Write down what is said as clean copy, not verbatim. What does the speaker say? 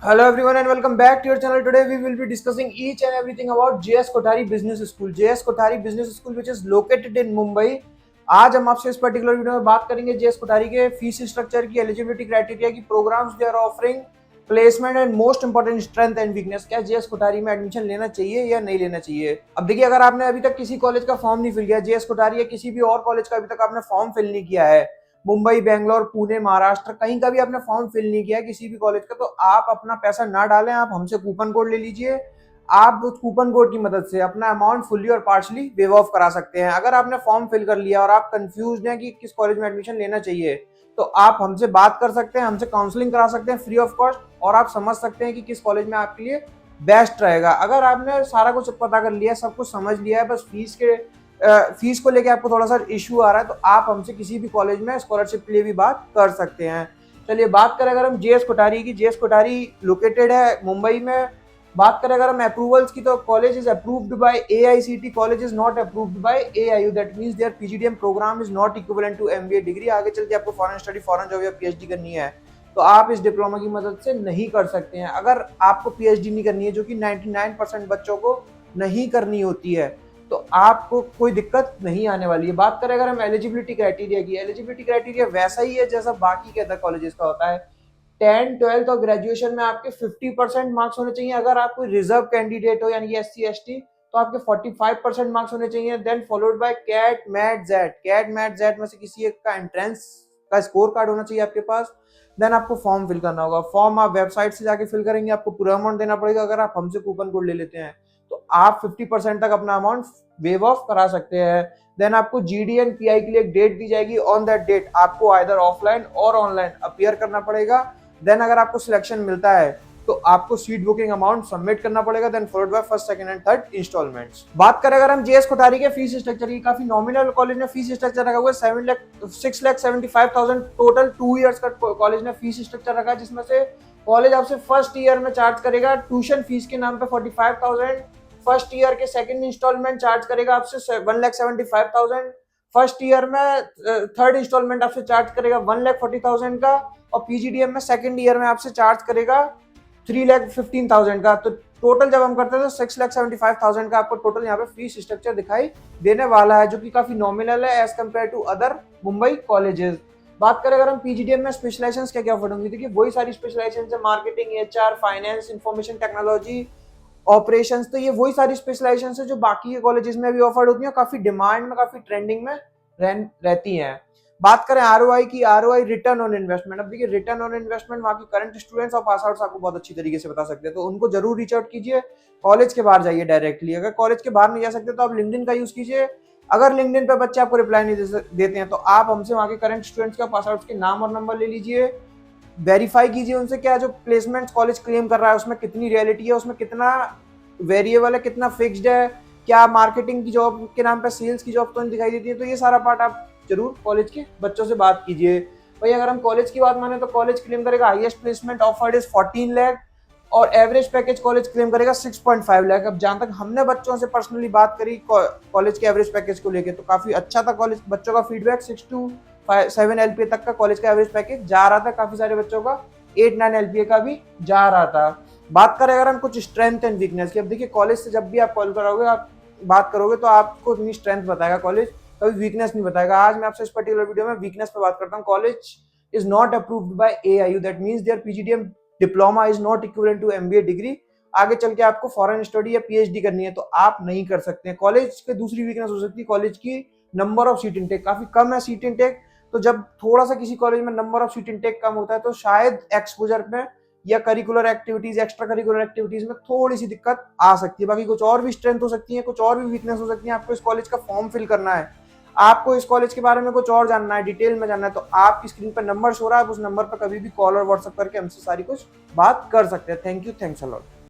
Hello everyone and welcome back to your channel. Today we will be discussing each and everything about JS Kothari Business School. JS Kothari Business School which is located in Mumbai. आज हम आपसे इस particular video में बात करेंगे JS Kothari के fees structure की, eligibility criteria की, programmes they are offering, placement and most important strength and weakness. क्या जेएस कोठारी में एडमिशन लेना चाहिए या नहीं लेना चाहिए? अब देखिए, अगर आपने अभी तक किसी कॉलेज का फॉर्म नहीं फिल किया, जेएस कोठारी या किसी भी और कॉलेज का अभी तक आपने फॉर्म फिल नहीं किया है, मुंबई, बेंगलोर, पुणे, महाराष्ट्र, कहीं का भी आपने फॉर्म फिल नहीं किया है किसी भी कॉलेज का, तो आप अपना पैसा ना डालें, आप हमसे कूपन कोड ले लीजिए। आप उस कूपन कोड की मदद से अपना अमाउंट फुल्ली और पार्शली वेव ऑफ करा सकते हैं। अगर आपने फॉर्म फिल कर लिया और आप कंफ्यूज हैं कि किस कॉलेज में एडमिशन लेना चाहिए, तो आप हमसे बात कर सकते हैं, हमसे काउंसलिंग करा सकते हैं फ्री ऑफ कॉस्ट, और आप समझ सकते हैं कि किस कॉलेज में आपके लिए बेस्ट रहेगा। अगर आपने सारा कुछ पता कर लिया, सब कुछ समझ लिया है, बस फीस को लेके आपको थोड़ा सा इशू आ रहा है, तो आप हमसे किसी भी कॉलेज में स्कॉलरशिप के लिए भी बात कर सकते हैं। चलिए बात करें अगर हम जेएस कोठारी की, जेएस कोठारी लोकेटेड है मुंबई में। बात करें अगर हम अप्रूवल्स की, तो college is approved by AICT, college is not approved by AIU, that means their PGDM programme is not equivalent to MBA degree. आगे चल के आपको फॉरेन स्टडी, फॉरेन जॉब या पीएचडी करनी है, तो आप इस डिप्लोमा की मदद से नहीं कर सकते हैं। अगर आपको पीएचडी नहीं करनी है, जो कि 99% बच्चों को नहीं करनी होती है, तो आपको कोई दिक्कत नहीं आने वाली है। बात करें अगर हम एलिजिबिलिटी क्राइटेरिया की, एलिजिबिलिटी क्राइटेरिया वैसा ही है जैसा बाकी के अदर कॉलेजेस का होता है। 10, 12 और ग्रेजुएशन में आपके 50% मार्क्स होने चाहिए। अगर आप कोई रिजर्व कैंडिडेट हो यानी कि एससी एसटी, तो आपके 45% मार्क्स होने चाहिए। Then followed by CAT MAT Z, CAT MAT Z में से किसी एक का एंट्रेंस का स्कोर कार्ड होना चाहिए आपके पास। देन आपको फॉर्म फिल करना होगा। फॉर्म आप वेबसाइट से जाके फिल करेंगे, आपको पूरा अमाउंट देना पड़ेगा। अगर आप हमसे कूपन कोड ले लेते हैं, तो आप 50% तक अपना अमाउंट वेव ऑफ करा सकते हैं। देन आपको जीडी एंड पीआई के लिए एक डेट दी जाएगी। ऑन दैट डेट आपको आइदर ऑफलाइन और ऑनलाइन अपीयर करना पड़ेगा। देन अगर आपको सिलेक्शन मिलता है, तो आपको सीट बुकिंग अमाउंट सबमिट करना पड़ेगा। Then followed by first, second and third instalments. बात करें अगर हम जेएस कोठारी के फीस स्ट्रक्चर की, काफी नॉमिनल कॉलेज ने फीस स्ट्रक्चर रखा हुआ है। 6,75,000 टोटल 2 इयर्स का कॉलेज ने फीस स्ट्रक्चर रखा है, जिसमें से कॉलेज आपसे फर्स्ट ईयर में चार्ज करेगा ट्यूशन फीस के नाम पे 45,000। फर्स्ट ईयर के सेकंड इंस्टॉलमेंट चार्ज करेगा आपसे 1,75,000। फर्स्ट ईयर में थर्ड इंस्टॉलमेंट आपसे चार्ज करेगा 1,40,000 का। और पीजीडीएम में सेकंड ईयर में आपसे चार्ज करेगा 3,15,000 का। तो टोटल जब हम करते हैं तो 6,75,000 का आपको टोटल यहाँ पे फीस स्ट्रक्चर दिखाई देने वाला है, जो कि काफी नॉमिनल है as compared to other Mumbai colleges. बात करें अगर हम पीजीडीएम में स्पेशलाइजेशन क्या क्या ऑफर होंगी, देखिए वही सारी स्पेशलाइजेशन है, marketing, HR, finance, information technology, operations. तो ये वही सारी स्पेशलाइजेशन है जो बाकी के कॉलेजेस में भी ऑफर्ड होती है, काफी डिमांड में, काफी ट्रेंडिंग में रहती हैं। बात करें आरओआई की, आरओआई रिटर्न ऑन इन्वेस्टमेंट। अब देखिए रिटर्न ऑन इन्वेस्टमेंट वहाँ की करंट स्टूडेंट्स और पास आउट्स आपको बहुत अच्छी तरीके से बता सकते हैं, तो उनको जरूर रीच आउट कीजिए। कॉलेज के बाहर जाइए डायरेक्टली। अगर कॉलेज के बाहर नहीं जा सकते, तो आप लिंक्डइन का यूज कीजिए। अगर लिंक्डइन पे बच्चे आपको रिप्लाई नहीं देते हैं, तो आप हमसे वहाँ के करंट स्टूडेंट्स का, पास आउट्स के नाम और नंबर ले लीजिए। वेरीफाई कीजिए उनसे, क्या जो प्लेसमेंट कॉलेज क्लेम कर रहा है उसमें कितनी रियलिटी है, उसमें कितना वेरिएबल है, कितना फिक्स्ड है, क्या मार्केटिंग की जॉब के नाम पे सेल्स की जॉब तो नहीं दिखाई देती है। तो ये सारा पार्ट आप जरूर कॉलेज के बच्चों से बात कीजिए। भाई अगर हम कॉलेज की बात माने, तो कॉलेज क्लेम करेगा highest placement offered is 14 lakh, और एवरेज पैकेज कॉलेज क्लेम करेगा 6.5 लाख। अब जहां तक हमने बच्चों से पर्सनली बात करी कॉलेज के एवरेज पैकेज को लेके, तो काफी अच्छा था कॉलेज, बच्चों का फीडबैक 6 to 7 एलपीए तक का कॉलेज का एवरेज पैकेज जा रहा था। काफी सारे बच्चों का 8-9 एलपीए का भी जा रहा था। बात करें अगर हम कुछ स्ट्रेंथ एंड वीकनेस की, अब देखिए कॉलेज से जब भी आप कॉल करोगे, आप बात करोगे, तो आपको अपनी स्ट्रेंथ बताएगा कॉलेज, कभी वीकनेस नहीं बताएगा। आज मैं आपसे इस पर्टिकुलर वीडियो में वीकनेस पे बात करता हूँ। College is not approved by AIU, that means their PGDM diploma is not equivalent to MBA degree. आगे चल के आपको फॉरेन स्टडी या पीएचडी करनी है, तो आप नहीं कर सकते हैं। कॉलेज की दूसरी वीकनेस हो सकती है, कॉलेज की नंबर ऑफ सीट इनटेक काफी कम है, सीट इनटेक। तो जब थोड़ा सा किसी कॉलेज में नंबर ऑफ सीट इनटेक कम होता है, तो शायद एक्सपोजर में या curricular activities, extra curricular activities में थोड़ी सी दिक्कत आ सकती है। बाकी कुछ और भी स्ट्रेंथ हो सकती है, कुछ और भी वीकनेस हो सकती है। आपको इस कॉलेज का फॉर्म फिल करना है, आपको इस कॉलेज के बारे में कुछ और जानना है, डिटेल में जानना है, तो आपकी स्क्रीन पर नंबर शो रहा है, उस नंबर पर कभी भी कॉल और व्हाट्सएप करके हमसे सारी कुछ बात कर सकते हैं। Thank you, thanks a lot.